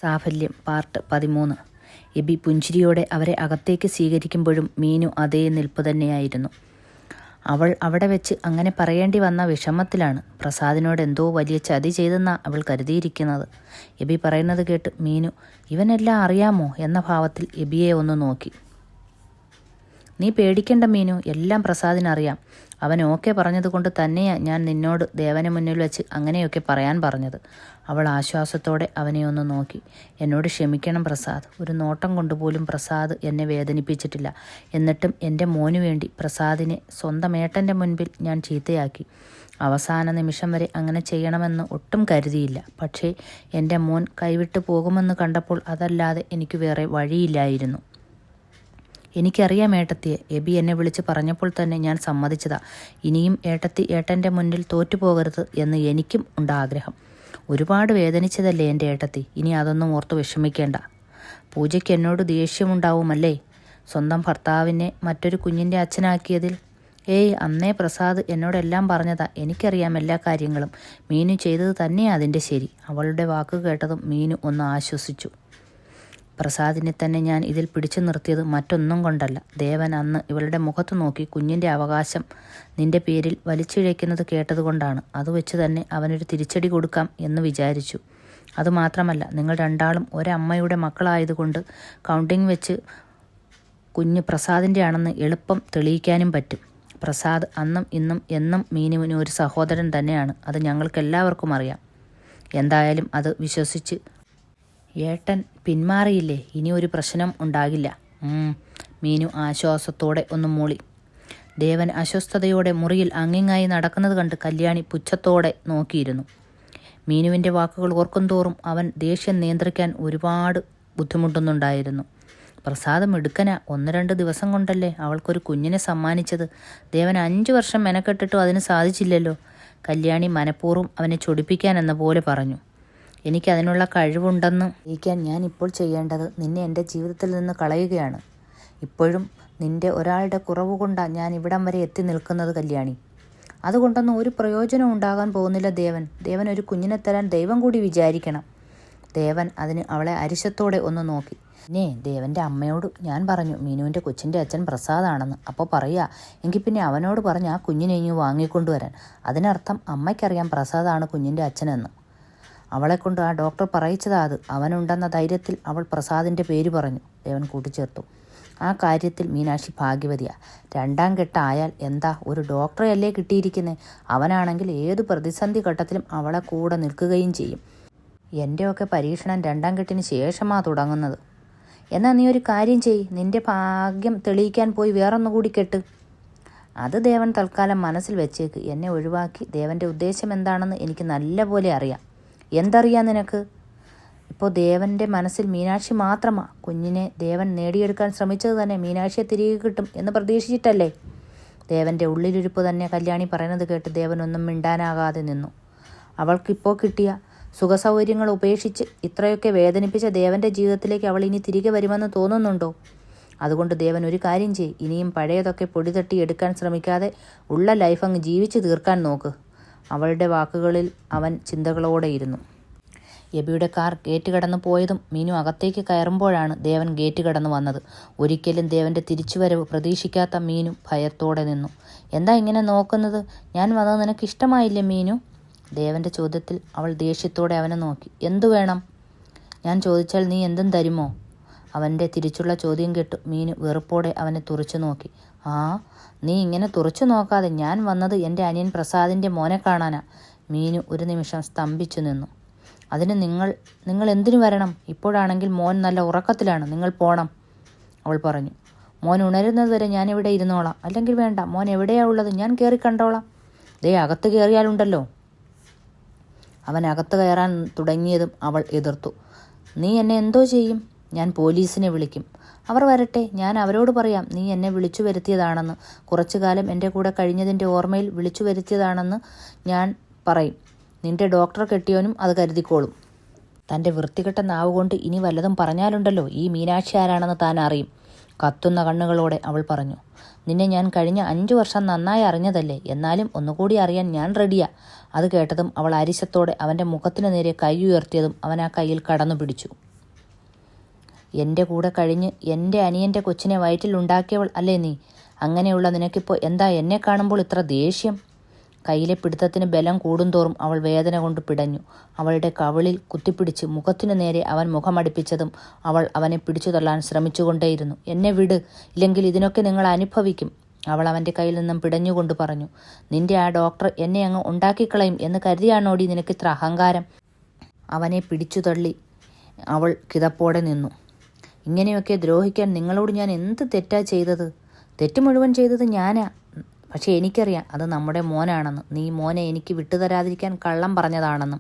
സാഫല്യം part 13. AB പുഞ്ചിരിയോടെ അവരെ അകത്തേക്ക് സ്വീകരിക്കുമ്പോഴും മീനു അതേ നിൽപ്പ് തന്നെയായിരുന്നു. അവൾ അവിടെ വെച്ച് അങ്ങനെ പറയേണ്ടി വന്ന വിഷമത്തിലാണ്. പ്രസാദിനോട് എന്തോ വലിയ ചതി ചെയ്തെന്നാ അവൾ കരുതിയിരിക്കുന്നത്. എബി പറയുന്നത് കേട്ട് മീനു ഇവനെല്ലാം അറിയാമോ എന്ന ഭാവത്തിൽ എബിയെ ഒന്ന് നോക്കി. നീ പേടിക്കണ്ട മീനു, എല്ലാം പ്രസാദിനറിയാം. അവൻ ഓക്കെ പറഞ്ഞതുകൊണ്ട് തന്നെയാ ഞാൻ നിന്നോട് ദേവന് മുന്നിൽ വെച്ച് അങ്ങനെയൊക്കെ പറയാൻ പറഞ്ഞത്. അവൾ ആശ്വാസത്തോടെ അവനെ ഒന്ന് നോക്കി. എന്നോട് ക്ഷമിക്കണം പ്രസാദ്, ഒരു നോട്ടം കൊണ്ടുപോലും പ്രസാദ് എന്നെ വേദനിപ്പിച്ചിട്ടില്ല. എന്നിട്ടും എൻ്റെ മോനു വേണ്ടി പ്രസാദിനെ സ്വന്തം ഏട്ടൻ്റെ മുൻപിൽ ഞാൻ ചീത്തയാക്കി. അവസാന നിമിഷം വരെ അങ്ങനെ ചെയ്യണമെന്ന് ഒട്ടും കരുതിയില്ല. പക്ഷേ എൻ്റെ മോൻ കൈവിട്ടു പോകുമെന്ന് കണ്ടപ്പോൾ അതല്ലാതെ എനിക്ക് വേറെ വഴിയില്ലായിരുന്നു. എനിക്കറിയാം ഏട്ടത്തിയെ, എബി എന്നെ വിളിച്ച് പറഞ്ഞപ്പോൾ തന്നെ ഞാൻ സമ്മതിച്ചതാ. ഇനിയും ഏട്ടത്തി ഏട്ടൻ്റെ മുന്നിൽ തോറ്റുപോകരുത് എന്ന് എനിക്കും ഉണ്ട് ആഗ്രഹം. ഒരുപാട് വേദനിച്ചതല്ലേ എൻ്റെ ഏട്ടത്തി, ഇനി അതൊന്നും ഓർത്ത് വിഷമിക്കേണ്ട. പൂജയ്ക്ക് എന്നോട് ദേഷ്യമുണ്ടാവുമല്ലേ സ്വന്തം ഭർത്താവിനെ മറ്റൊരു കുഞ്ഞിൻ്റെ അച്ഛനാക്കിയതിൽ? ഏയ്, അന്നേ പ്രസാദ് എന്നോടെല്ലാം പറഞ്ഞതാ. എനിക്കറിയാം എല്ലാ കാര്യങ്ങളും. മീനു ചെയ്തത് തന്നെയാ അതിൻ്റെ ശരി. അവളുടെ വാക്ക് കേട്ടതും മീനു ഒന്ന് ആശ്വസിച്ചു. പ്രസാദിനെ തന്നെ ഞാൻ ഇതിൽ പിടിച്ചു നിർത്തിയത് മറ്റൊന്നും കൊണ്ടല്ല. ദേവൻ അന്ന് ഇവളുടെ മുഖത്ത് നോക്കി കുഞ്ഞിൻ്റെ അവകാശം നിന്റെ പേരിൽ വലിച്ചിഴയ്ക്കുന്നത് കേട്ടതുകൊണ്ടാണ്. അത് വെച്ച് തന്നെ അവനൊരു തിരിച്ചടി കൊടുക്കാം എന്ന് വിചാരിച്ചു. അതുമാത്രമല്ല, നിങ്ങൾ രണ്ടാളും ഒരമ്മയുടെ മക്കളായതുകൊണ്ട് കൗണ്ടിങ് വെച്ച് കുഞ്ഞ് പ്രസാദിൻ്റെ ആണെന്ന് എളുപ്പം തെളിയിക്കാനും പറ്റും. പ്രസാദ് അന്നും ഇന്നും എന്നും മീനുവിന് ഒരു സഹോദരൻ തന്നെയാണ്. അത് ഞങ്ങൾക്കെല്ലാവർക്കും അറിയാം. എന്തായാലും അത് വിശ്വസിച്ച് ഏട്ടൻ പിന്മാറിയില്ലേ, ഇനി ഒരു പ്രശ്നം ഉണ്ടാകില്ല. മീനു ആശ്വാസത്തോടെ ഒന്ന് മൂളി. ദേവൻ അസ്വസ്ഥതയോടെ മുറിയിൽ അങ്ങിങ്ങായി നടക്കുന്നത് കണ്ട് കല്യാണി പുച്ഛത്തോടെ നോക്കിയിരുന്നു. മീനുവിൻ്റെ വാക്കുകൾ ഓർക്കുന്തോറും അവൻ ദേഷ്യം നിയന്ത്രിക്കാൻ ഒരുപാട് ബുദ്ധിമുട്ടുന്നുണ്ടായിരുന്നു. പ്രസാദ് മിടുക്കനാ, 1-2 ദിവസം കൊണ്ടല്ലേ അവൾക്കൊരു കുഞ്ഞിനെ സമ്മാനിച്ചത്. ദേവൻ 5 വർഷം മെനക്കെട്ടിട്ടും അതിന് സാധിച്ചില്ലല്ലോ. കല്യാണി മനഃപൂർവ്വം അവനെ ചൊടിപ്പിക്കാൻ എന്ന പോലെ പറഞ്ഞു. എനിക്കതിനുള്ള കഴിവുണ്ടെന്ന് അറിയിക്കാൻ ഞാൻ ഇപ്പോൾ ചെയ്യേണ്ടത് നിന്നെ എൻ്റെ ജീവിതത്തിൽ നിന്ന് കളയുകയാണ്. ഇപ്പോഴും നിന്റെ ഒരാളുടെ കുറവ് കൊണ്ടാണ് ഞാൻ ഇവിടം വരെ എത്തി നിൽക്കുന്നത് കല്യാണി. അതുകൊണ്ടൊന്നും ഒരു പ്രയോജനം ഉണ്ടാകാൻ പോകുന്നില്ല ദേവൻ. ദേവൻ ഒരു കുഞ്ഞിനെ തരാൻ ദൈവം കൂടി വിചാരിക്കണം. ദേവൻ അതിന് അവളെ അരിശത്തോടെ ഒന്ന് നോക്കി. പിന്നെ ദേവൻ്റെ അമ്മയോട് ഞാൻ പറഞ്ഞു മീനുവിൻ്റെ കൊച്ചിൻ്റെ അച്ഛൻ പ്രസാദാണെന്ന്. അപ്പോൾ പറയാ, എങ്കിൽ പിന്നെ അവനോട് പറഞ്ഞ് ആ കുഞ്ഞിനെ ഇനി വാങ്ങിക്കൊണ്ടുവരാൻ. അതിനർത്ഥം അമ്മയ്ക്കറിയാം പ്രസാദാണ് കുഞ്ഞിൻ്റെ അച്ഛനെന്ന്. അവളെക്കൊണ്ട് ആ ഡോക്ടർ പറയിച്ചതാ അത്. അവനുണ്ടെന്ന ധൈര്യത്തിൽ അവൾ പ്രസാദിൻ്റെ പേര് പറഞ്ഞു. ദേവൻ കൂട്ടിച്ചേർത്തു. ആ കാര്യത്തിൽ മീനാക്ഷി ഭാഗ്യവതിയാ. 2ാം കെട്ടായാൽ എന്താ, ഒരു ഡോക്ടറെയല്ലേ കിട്ടിയിരിക്കുന്നത്. അവനാണെങ്കിൽ ഏതു പ്രതിസന്ധി ഘട്ടത്തിലും അവളെ കൂടെ നിൽക്കുകയും ചെയ്യും. എൻ്റെയൊക്കെ പരീക്ഷണം 2ാം കെട്ടിന് ശേഷമാണ് തുടങ്ങുന്നത്. എന്നാൽ നീ ഒരു കാര്യം ചെയ്യ്, നിൻ്റെ ഭാഗ്യം തെളിയിക്കാൻ പോയി വേറൊന്നുകൂടി കെട്ട്. അത് ദേവൻ തൽക്കാലം മനസ്സിൽ വെച്ചേക്ക്. എന്നെ ഒഴിവാക്കി ദേവൻ്റെ ഉദ്ദേശം എന്താണെന്ന് എനിക്ക് നല്ല പോലെ അറിയാം. എന്തറിയാം നിനക്ക്? ഇപ്പോൾ ദേവൻ്റെ മനസ്സിൽ മീനാക്ഷി മാത്രമാണ്. കുഞ്ഞിനെ ദേവൻ നേടിയെടുക്കാൻ ശ്രമിച്ചത് തന്നെ മീനാക്ഷിയെ തിരികെ കിട്ടും എന്ന് പ്രതീക്ഷിച്ചിട്ടല്ലേ? ദേവൻ്റെ ഉള്ളിലിരിപ്പ് തന്നെ കല്യാണി പറയുന്നത് കേട്ട് ദേവൻ ഒന്നും മിണ്ടാനാകാതെ നിന്നു. അവൾക്കിപ്പോൾ കിട്ടിയ സുഖസൗകര്യങ്ങൾ ഉപേക്ഷിച്ച് ഇത്രയൊക്കെ വേദനിപ്പിച്ച ദേവൻ്റെ ജീവിതത്തിലേക്ക് അവൾ ഇനി തിരികെ വരുമെന്ന് തോന്നുന്നുണ്ടോ? അതുകൊണ്ട് ദേവൻ ഒരു കാര്യം ചെയ്യ്, ഇനിയും പഴയതൊക്കെ പൊടി തട്ടി എടുക്കാൻ ശ്രമിക്കാതെ ഉള്ള ലൈഫ് അങ്ങ് ജീവിച്ച് തീർക്കാൻ നോക്ക്. അവളുടെ വാക്കുകളിൽ അവൻ ചിന്തകളോടെ ഇരുന്നു. എബിയുടെ കാർ ഗേറ്റ് കടന്നു പോയതും മീനു അകത്തേക്ക് കയറുമ്പോഴാണ് ദേവൻ ഗേറ്റ് കടന്നു വന്നത്. ഒരിക്കലും ദേവൻ്റെ തിരിച്ചുവരവ് പ്രതീക്ഷിക്കാത്ത മീനു ഭയത്തോടെ നിന്നു. എന്താ ഇങ്ങനെ നോക്കുന്നത്? ഞാൻ വന്നത് നിനക്ക് ഇഷ്ടമായില്ലേ മീനു? ദേവൻ്റെ ചോദ്യത്തിൽ അവൾ ദേഷ്യത്തോടെ അവനെ നോക്കി. എന്തു വേണം? ഞാൻ ചോദിച്ചാൽ നീ എന്തും തരുമോ? അവൻ്റെ തിരിച്ചുള്ള ചോദ്യം കേട്ടു മീനു വെറുപ്പോടെ അവനെ തുറച്ചു നോക്കി. ആ, നീ ഇങ്ങനെ തുറച്ചു നോക്കാതെ. ഞാൻ വന്നത് എൻ്റെ അനിയൻ പ്രസാദിൻ്റെ മോനെ കാണാനാ. മീനു ഒരു നിമിഷം സ്തംഭിച്ചു നിന്നു. അതിന് നിങ്ങൾ എന്തിനു വരണം? ഇപ്പോഴാണെങ്കിൽ മോൻ നല്ല ഉറക്കത്തിലാണ്. നിങ്ങൾ പോണം, അവൾ പറഞ്ഞു. മോൻ ഉണരുന്നത് വരെ ഞാനിവിടെ ഇരുന്നോളാം. അല്ലെങ്കിൽ വേണ്ട, മോൻ എവിടെയാ ഉള്ളത്? ഞാൻ കയറി കണ്ടോളാം. ദേ അകത്ത് കയറിയാലുണ്ടല്ലോ. അവൻ അകത്ത് കയറാൻ തുടങ്ങിയതും അവൾ എതിർത്തു. നീ എന്നെ എന്തോ ചെയ്യും? ഞാൻ പോലീസിനെ വിളിക്കും. അവർ വരട്ടെ, ഞാൻ അവരോട് പറയാം നീ എന്നെ വിളിച്ചു വരുത്തിയതാണെന്ന്. കുറച്ചു കാലം എൻ്റെ കൂടെ കഴിഞ്ഞതിൻ്റെ ഓർമ്മയിൽ വിളിച്ചു വരുത്തിയതാണെന്ന് ഞാൻ പറയും. നിന്റെ ഡോക്ടർ കെട്ടിയോനും അത് കരുതിക്കോളും. തൻ്റെ വൃത്തികെട്ട നാവ് കൊണ്ട് ഇനി വല്ലതും പറഞ്ഞാലുണ്ടല്ലോ ഈ മീനാക്ഷി ആരാണെന്ന് താൻ അറിയും. കത്തുന്ന കണ്ണുകളോടെ അവൾ പറഞ്ഞു. നിന്നെ ഞാൻ കഴിഞ്ഞ 5 വർഷം നന്നായി അറിഞ്ഞതല്ലേ, എന്നാലും ഒന്നുകൂടി അറിയാൻ ഞാൻ റെഡിയാ. അത് കേട്ടതും അവൾ അരിശത്തോടെ അവൻ്റെ മുഖത്തിനു നേരെ കൈ ഉയർത്തിയതും അവൻ ആ കയ്യിൽ കടന്നു പിടിച്ചു. എൻ്റെ കൂടെ കഴിഞ്ഞ് എൻ്റെ അനിയൻ്റെ കൊച്ചിനെ വയറ്റിലുണ്ടാക്കിയവൾ അല്ലേ നീ? അങ്ങനെയുള്ള നിനക്കിപ്പോൾ എന്താ എന്നെ കാണുമ്പോൾ ഇത്ര ദേഷ്യം? കയ്യിലെ പിടുത്തത്തിന് ബലം കൂടുന്തോറും അവൾ വേദന കൊണ്ട് പിടഞ്ഞു. അവളുടെ കവിളിൽ കുത്തിപ്പിടിച്ച് മുഖത്തിനു നേരെ അവൻ മുഖമടുപ്പിച്ചതും അവൾ അവനെ പിടിച്ചു തള്ളാൻ ശ്രമിച്ചുകൊണ്ടേയിരുന്നു. എന്നെ വിട്, ഇല്ലെങ്കിൽ ഇതിനൊക്കെ നിങ്ങൾ അനുഭവിക്കും, അവൾ അവൻ്റെ കയ്യിൽ നിന്നും പിടഞ്ഞുകൊണ്ട് പറഞ്ഞു. നിന്റെ ആ ഡോക്ടർ എന്നെ അങ്ങ് ഉണ്ടാക്കിക്കളയും എന്ന് കരുതിയാണോടി നിനക്കിത്ര അഹങ്കാരം? അവനെ പിടിച്ചു തള്ളി അവൾ കിതപ്പോടെ നിന്നു. ഇങ്ങനെയൊക്കെ ദ്രോഹിക്കാൻ നിങ്ങളോട് ഞാൻ എന്ത് തെറ്റാ ചെയ്തത്? തെറ്റ് മുഴുവൻ ചെയ്തത് ഞാനാ. പക്ഷേ എനിക്കറിയാം അത് നമ്മുടെ മോനാണെന്ന്. നീ മോനെ എനിക്ക് വിട്ടുതരാതിരിക്കാൻ കള്ളം പറഞ്ഞതാണെന്നും.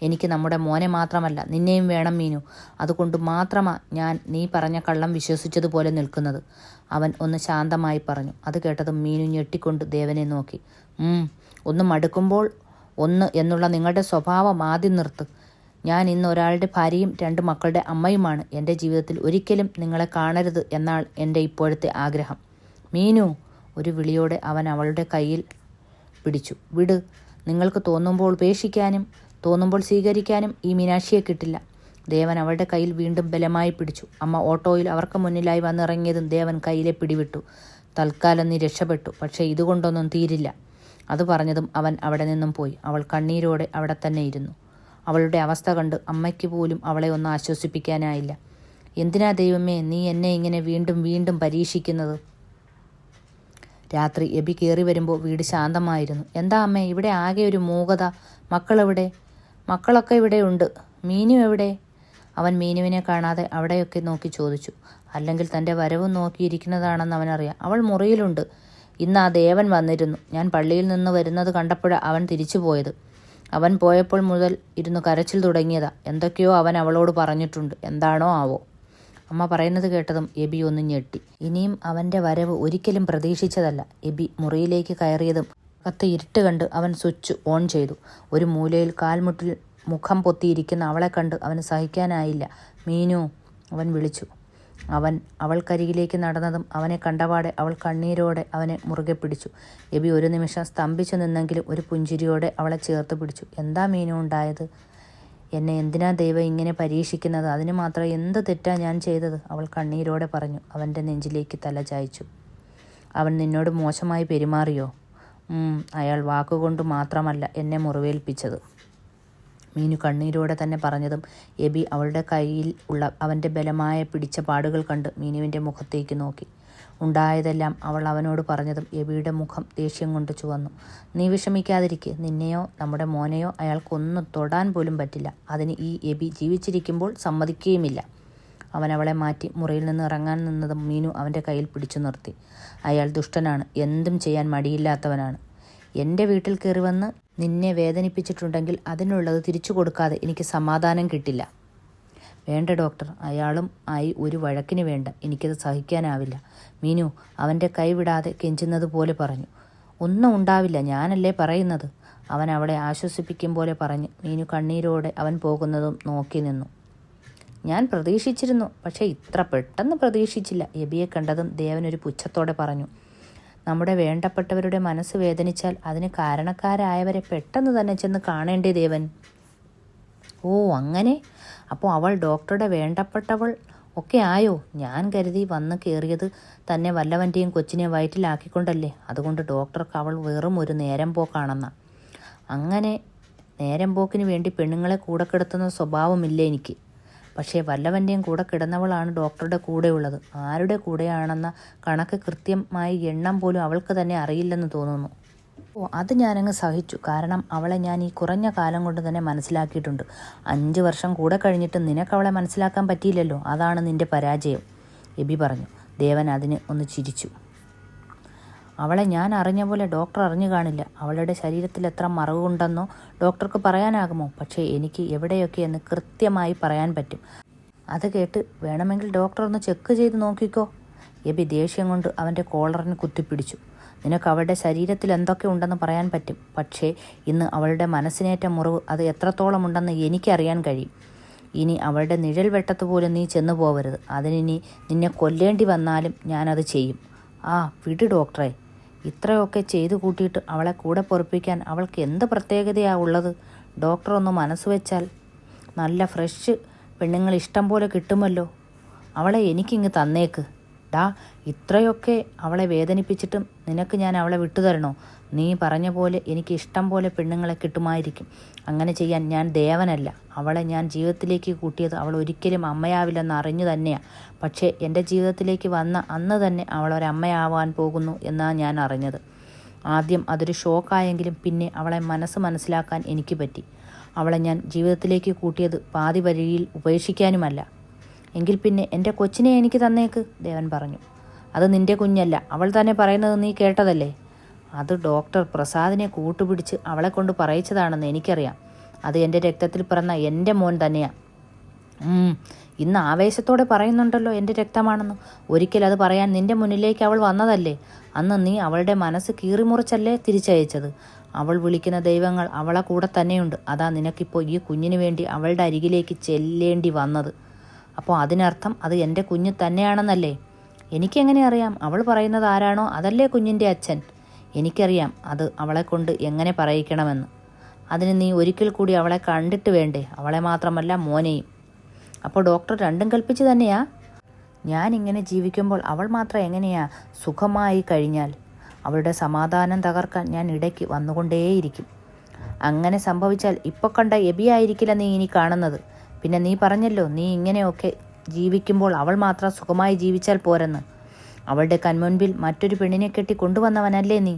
എനിക്ക് നമ്മുടെ മോനെ മാത്രമല്ല നിന്നെയും വേണം മീനു. അതുകൊണ്ട് മാത്രമാ ഞാൻ നീ പറഞ്ഞ കള്ളം വിശ്വസിച്ചതുപോലെ നിൽക്കുന്നത്, അവൻ ഒന്ന് ശാന്തമായി പറഞ്ഞു. അത് കേട്ടതും മീനു ഞെട്ടിക്കൊണ്ട് ദേവനെ നോക്കി. ഒന്ന് മടുക്കുമ്പോൾ ഒന്ന് എന്നുള്ള നിങ്ങളുടെ സ്വഭാവം ആദ്യം നിർത്ത്. ഞാൻ ഇന്ന് ഒരാളുടെ ഭാര്യയും 2 മക്കളുടെ അമ്മയുമാണ്. എൻ്റെ ജീവിതത്തിൽ ഒരിക്കലും നിങ്ങളെ കാണരുത് എന്നാണ് എൻ്റെ ഇപ്പോഴത്തെ ആഗ്രഹം. മീനു, ഒരു വിളിയോടെ അവൻ അവളുടെ കയ്യിൽ പിടിച്ചു. വിട്, നിങ്ങൾക്ക് തോന്നുമ്പോൾ ഉപേക്ഷിക്കാനും തോന്നുമ്പോൾ സ്വീകരിക്കാനും ഈ മീനാക്ഷിയെ കിട്ടില്ല. ദേവൻ അവളുടെ കയ്യിൽ വീണ്ടും ബലമായി പിടിച്ചു. അമ്മ ഓട്ടോയിൽ അവർക്ക് മുന്നിലായി വന്നിറങ്ങിയതും ദേവൻ കയ്യിലെ പിടിവിട്ടു. തൽക്കാലം നീ രക്ഷപ്പെട്ടു, പക്ഷേ ഇതുകൊണ്ടൊന്നും തീരില്ല. അത് പറഞ്ഞതും അവൻ അവിടെ നിന്നും പോയി. അവൾ കണ്ണീരോടെ അവിടെ തന്നെ ഇരുന്നു. അവളുടെ അവസ്ഥ കണ്ട് അമ്മയ്ക്ക് പോലും അവളെ ഒന്ന് ആശ്വസിപ്പിക്കാനായില്ല. എന്തിനാ ദൈവമേ നീ എന്നെ ഇങ്ങനെ വീണ്ടും വീണ്ടും പരീക്ഷിക്കുന്നത്? രാത്രി എബി കയറി വരുമ്പോൾ വീട് ശാന്തമായിരുന്നു. എന്താ അമ്മേ ഇവിടെ ആകെ ഒരു മൂകത? മക്കളെവിടെ? മക്കളൊക്കെ ഇവിടെ ഉണ്ട്. മീനു എവിടെ? അവൻ മീനുവിനെ കാണാതെ അവിടെയൊക്കെ നോക്കി ചോദിച്ചു. അല്ലെങ്കിൽ തൻ്റെ വരവും നോക്കിയിരിക്കുന്നതാണെന്ന് അവനറിയാം. അവൾ മുറിയിലുണ്ട്. ഇന്ന് ആ ദേവൻ വന്നിരുന്നു. ഞാൻ പള്ളിയിൽ നിന്ന് വരുന്നത് കണ്ടപ്പോഴാണ് അവൻ തിരിച്ചു പോയത്. അവൻ പോയപ്പോൾ മുതൽ ഇരുന്ന് കരച്ചിൽ തുടങ്ങിയതാ. എന്തൊക്കെയോ അവൻ അവളോട് പറഞ്ഞിട്ടുണ്ട്. എന്താണോ ആവോ? അമ്മ പറയുന്നത് കേട്ടതും എബി ഒന്ന് ഞെട്ടി. ഇനിയും അവൻ്റെ വരവ് ഒരിക്കലും പ്രതീക്ഷിച്ചതല്ല. എബി മുറിയിലേക്ക് കയറിയതും അകത്ത് ഇരുട്ട് കണ്ട് അവൻ സ്വിച്ച് ഓൺ ചെയ്തു. ഒരു മൂലയിൽ കാൽമുട്ടിൽ മുഖം പൊത്തിയിരിക്കുന്ന അവളെ കണ്ട് അവന് സഹിക്കാനായില്ല. മീനു, അവൻ വിളിച്ചു. അവൾക്കരികിലേക്ക് നടന്നതും അവനെ കണ്ടപാടെ അവൾ കണ്ണീരോടെ അവനെ മുറുകെ പിടിച്ചു. എബി ഒരു നിമിഷം സ്തംഭിച്ചു നിന്നെങ്കിലും ഒരു പുഞ്ചിരിയോടെ അവളെ ചേർത്ത് പിടിച്ചു. എന്താ മീനു ഉണ്ടായത്? എന്നെ എന്തിനാ ദൈവം ഇങ്ങനെ പരീക്ഷിക്കുന്നത്? അതിന് മാത്രം എന്ത് തെറ്റാ ഞാൻ ചെയ്തത്? അവൾ കണ്ണീരോടെ പറഞ്ഞു. അവൻ്റെ നെഞ്ചിലേക്ക് തല ചായ്ച്ചു. അവൻ നിന്നോട് മോശമായി പെരുമാറിയോ? അയാൾ വാക്കുകൊണ്ട് മാത്രമല്ല എന്നെ മുറിവേൽപ്പിച്ചത്. മീനു കണ്ണീരോടെ തന്നെ പറഞ്ഞതും എബി അവളുടെ കയ്യിൽ ഉള്ള അവൻ്റെ ബലമായ പിടിച്ച പാടുകൾ കണ്ട് മീനുവിൻ്റെ മുഖത്തേക്ക് നോക്കി. ഉണ്ടായതെല്ലാം അവൾ അവനോട് പറഞ്ഞതും എബിയുടെ മുഖം ദേഷ്യം കൊണ്ട് ചുവന്നു. നീ വിഷമിക്കാതിരിക്കെ. നിന്നെയോ നമ്മുടെ മോനെയോ അയാൾക്കൊന്നും തൊടാൻ പോലും പറ്റില്ല. അതിന് ഈ എബി ജീവിച്ചിരിക്കുമ്പോൾ സമ്മതിക്കുകയുമില്ല. അവൻ അവളെ മാറ്റി മുറിയിൽ നിന്ന് ഇറങ്ങാൻ നിന്നതും മീനു അവൻ്റെ കയ്യിൽ പിടിച്ചു നിർത്തി. അയാൾ ദുഷ്ടനാണ്, എന്തും ചെയ്യാൻ മടിയില്ലാത്തവനാണ്. എൻ്റെ വീട്ടിൽ കയറി വന്ന് നിന്നെ വേദനിപ്പിച്ചിട്ടുണ്ടെങ്കിൽ അതിനുള്ളത് തിരിച്ചു കൊടുക്കാതെ എനിക്ക് സമാധാനം കിട്ടില്ല. വേണ്ട ഡോക്ടർ, അയാളും ആയി ഒരു വഴക്കിന് വേണ്ട. എനിക്കത് സഹിക്കാനാവില്ല. മീനു അവൻ്റെ കൈവിടാതെ കെഞ്ചുന്നത് പോലെ പറഞ്ഞു. ഒന്നും ഉണ്ടാവില്ല, ഞാനല്ലേ പറയുന്നത്. അവൻ അവളെ ആശ്വസിപ്പിക്കും പോലെ പറഞ്ഞു. മീനു കണ്ണീരോടെ അവൻ പോകുന്നതും നോക്കി നിന്നു. ഞാൻ പ്രതീക്ഷിച്ചിരുന്നു, പക്ഷേ ഇത്ര പെട്ടെന്ന് പ്രതീക്ഷിച്ചില്ല. എബിയെ കണ്ടതും ദേവൻ ഒരു പുച്ഛത്തോടെ പറഞ്ഞു. നമ്മുടെ വേണ്ടപ്പെട്ടവരുടെ മനസ്സ് വേദനിച്ചാൽ അതിന് കാരണക്കാരായവരെ പെട്ടെന്ന് തന്നെ ചെന്ന് കാണേണ്ടേ ദേവൻ? ഓ അങ്ങനെ? അപ്പോൾ അവൾ ഡോക്ടറുടെ വേണ്ടപ്പെട്ടവൾ ഒക്കെ ആയോ? ഞാൻ കരുതി വന്ന് കയറിയത് തന്നെ വല്ലവൻ്റെയും കൊച്ചിനെ വയറ്റിലാക്കിക്കൊണ്ടല്ലേ. അതുകൊണ്ട് ഡോക്ടർക്ക് അവൾ വെറും ഒരു നേരം പോക്കാണെന്ന. അങ്ങനെ നേരം പോക്കിന് വേണ്ടി പെണ്ണുങ്ങളെ കൂടെ കിടത്തുന്ന സ്വഭാവമില്ല എനിക്ക്. പക്ഷേ വല്ലവൻ്റെയും കൂടെ കിടന്നവളാണ് ഡോക്ടറുടെ കൂടെയുള്ളത്. ആരുടെ കൂടെയാണെന്ന കണക്ക് കൃത്യമായി എണ്ണം പോലും അവൾക്ക് തന്നെ അറിയില്ലെന്ന് തോന്നുന്നു. അത് ഞാനങ്ങ് സഹിച്ചു. കാരണം അവളെ ഞാൻ ഈ കുറഞ്ഞ കാലം കൊണ്ട് തന്നെ മനസ്സിലാക്കിയിട്ടുണ്ട്. 5 വർഷം കൂടെ കഴിഞ്ഞിട്ട് നിനക്കവളെ മനസ്സിലാക്കാൻ പറ്റിയില്ലല്ലോ. അതാണ് നിന്റെ പരാജയം, എബി പറഞ്ഞു. ദേവൻ അതിന് ഒന്ന് ചിരിച്ചു. അവളെ ഞാൻ അറിഞ്ഞ പോലെ ഡോക്ടർ അറിഞ്ഞു കാണില്ല. അവളുടെ ശരീരത്തിൽ എത്ര മറവുണ്ടെന്നോ ഡോക്ടർക്ക് പറയാനാകുമോ? പക്ഷേ എനിക്ക് എവിടെയൊക്കെ എന്ന് കൃത്യമായി പറയാൻ പറ്റും. അത് കേട്ട് വേണമെങ്കിൽ ഡോക്ടർ ഒന്ന് ചെക്ക് ചെയ്ത് നോക്കിക്കോ. എബി ദേഷ്യം കൊണ്ട് അവൻ്റെ കോളറിന് കുത്തിപ്പിടിച്ചു. നിനക്ക് അവളുടെ ശരീരത്തിൽ എന്തൊക്കെ ഉണ്ടെന്ന് പറയാൻ പറ്റും. പക്ഷേ ഇന്ന് അവളുടെ മനസ്സിനേറ്റ മുറിവ് അത് എത്രത്തോളം ഉണ്ടെന്ന് എനിക്കറിയാൻ കഴിയും. ഇനി അവളുടെ നിഴൽ വെട്ടത്ത് പോലും നീ ചെന്നു പോവരുത്. അതിനി നിന്നെ കൊല്ലേണ്ടി വന്നാലും ഞാനത് ചെയ്യും. വിട് ഡോക്ടറെ. ഇത്രയൊക്കെ ചെയ്തു കൂട്ടിയിട്ട് അവളെ കൂടെ പൊറപ്പിക്കാൻ അവൾക്ക് എന്ത് പ്രത്യേകതയാണ് ഉള്ളത്? ഡോക്ടർ ഒന്ന് മനസ്സ് വെച്ചാൽ നല്ല ഫ്രഷ് പെണ്ണുങ്ങൾ ഇഷ്ടം പോലെ കിട്ടുമല്ലോ. അവളെ എനിക്കിങ്ങ് തന്നേക്ക്. ഡാ, ഇത്രയൊക്കെ അവളെ വേദനിപ്പിച്ചിട്ടും നിനക്ക് ഞാൻ അവളെ വിട്ടുതരണോ? നീ പറഞ്ഞ പോലെ എനിക്ക് ഇഷ്ടം പോലെ പെണ്ണുങ്ങളെ കിട്ടുമായിരിക്കും. അങ്ങനെ ചെയ്യാൻ ഞാൻ ദേവനല്ല. അവളെ ഞാൻ ജീവിതത്തിലേക്ക് കൂട്ടിയത് അവൾ ഒരിക്കലും അമ്മയാവില്ലെന്ന് അറിഞ്ഞു തന്നെയാണ്. പക്ഷേ എൻ്റെ ജീവിതത്തിലേക്ക് വന്ന അന്ന് തന്നെ അവളൊരമ്മയാവാൻ പോകുന്നു എന്നാണ് ഞാൻ അറിഞ്ഞത്. ആദ്യം അതൊരു ഷോക്കായെങ്കിലും പിന്നെ അവളെ മനസ്സിലാക്കാൻ എനിക്ക് പറ്റി. അവളെ ഞാൻ ജീവിതത്തിലേക്ക് കൂട്ടിയത് പാതി വഴിയിൽ ഉപേക്ഷിക്കാനുമല്ല. എങ്കിൽ പിന്നെ എൻ്റെ കൊച്ചിനെ എനിക്ക് തന്നേക്ക്, ദേവൻ പറഞ്ഞു. അത് നിൻ്റെ കുഞ്ഞല്ല, അവൾ തന്നെ പറയുന്നത് നീ കേട്ടതല്ലേ? അത് ഡോക്ടർ പ്രസാദിനെ കൂട്ടുപിടിച്ച് അവളെ കൊണ്ട് പറയിച്ചതാണെന്ന് എനിക്കറിയാം. അത് എൻ്റെ രക്തത്തിൽ പിറന്ന എൻ്റെ മോൻ തന്നെയാണ്. ഇന്ന് ആവേശത്തോടെ പറയുന്നുണ്ടല്ലോ എൻ്റെ രക്തമാണെന്ന്. ഒരിക്കൽ അത് പറയാൻ നിൻ്റെ മുന്നിലേക്ക് അവൾ വന്നതല്ലേ? അന്ന് നീ അവളുടെ മനസ്സ് കീറിമുറിച്ചല്ലേ തിരിച്ചയച്ചത്? അവൾ വിളിക്കുന്ന ദൈവങ്ങൾ അവളെ കൂടെ തന്നെയുണ്ട്. അതാ നിനക്കിപ്പോൾ ഈ കുഞ്ഞിന് വേണ്ടി അവളുടെ അരികിലേക്ക് ചെല്ലേണ്ടി വന്നത്. അപ്പോൾ അതിനർത്ഥം അത് എൻ്റെ കുഞ്ഞ് തന്നെയാണെന്നല്ലേ? എനിക്കെങ്ങനെ അറിയാം? അവൾ പറയുന്നത് ആരാണോ അതല്ലേ കുഞ്ഞിൻ്റെ അച്ഛൻ. എനിക്കറിയാം അത് അവളെ കൊണ്ട് എങ്ങനെ പറയിക്കണമെന്ന്. അതിന് നീ ഒരിക്കൽ കൂടി അവളെ കണ്ടിട്ട് വേണ്ടേ? അവളെ മാത്രമല്ല മോനെയും. അപ്പോൾ ഡോക്ടർ രണ്ടും കൽപ്പിച്ച് തന്നെയാ? ഞാൻ ഇങ്ങനെ ജീവിക്കുമ്പോൾ അവൾ മാത്രം എങ്ങനെയാ സുഖമായി കഴിഞ്ഞാൽ? അവളുടെ സമാധാനം തകർക്കാൻ ഞാൻ ഇടയ്ക്ക് വന്നുകൊണ്ടേയിരിക്കും. അങ്ങനെ സംഭവിച്ചാൽ ഇപ്പോൾ കണ്ട എബിയായിരിക്കില്ല നീ ഇനി കാണുന്നത്. പിന്നെ നീ പറഞ്ഞല്ലോ നീ ഇങ്ങനെയൊക്കെ ജീവിക്കുമ്പോൾ അവൾ മാത്രം സുഖമായി ജീവിച്ചാൽ പോരെന്ന്. അവളുടെ കൺമുൻപിൽ മറ്റൊരു പെണ്ണിനെ കെട്ടി കൊണ്ടുവന്നവനല്ലേ നീ?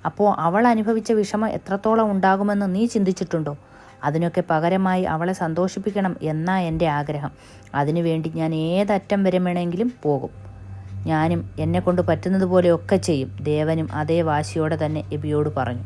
അപ്പോൾ അവൾ അനുഭവിച്ച വിഷമം എത്രത്തോളം ഉണ്ടാകുമെന്ന് നീ ചിന്തിച്ചിട്ടുണ്ടോ? അതിനൊക്കെ പകരമായി അവളെ സന്തോഷിപ്പിക്കണം എന്നാ എൻ്റെ ആഗ്രഹം. അതിനുവേണ്ടി ഞാൻ ഏതറ്റം വരെ വേണമെങ്കിലും പോകും. ഞാനും എന്നെക്കൊണ്ട് പറ്റുന്നത് പോലെയൊക്കെ ചെയ്യും. ദേവനും അതേ വാശിയോടെ തന്നെ എബിയോട് പറഞ്ഞു.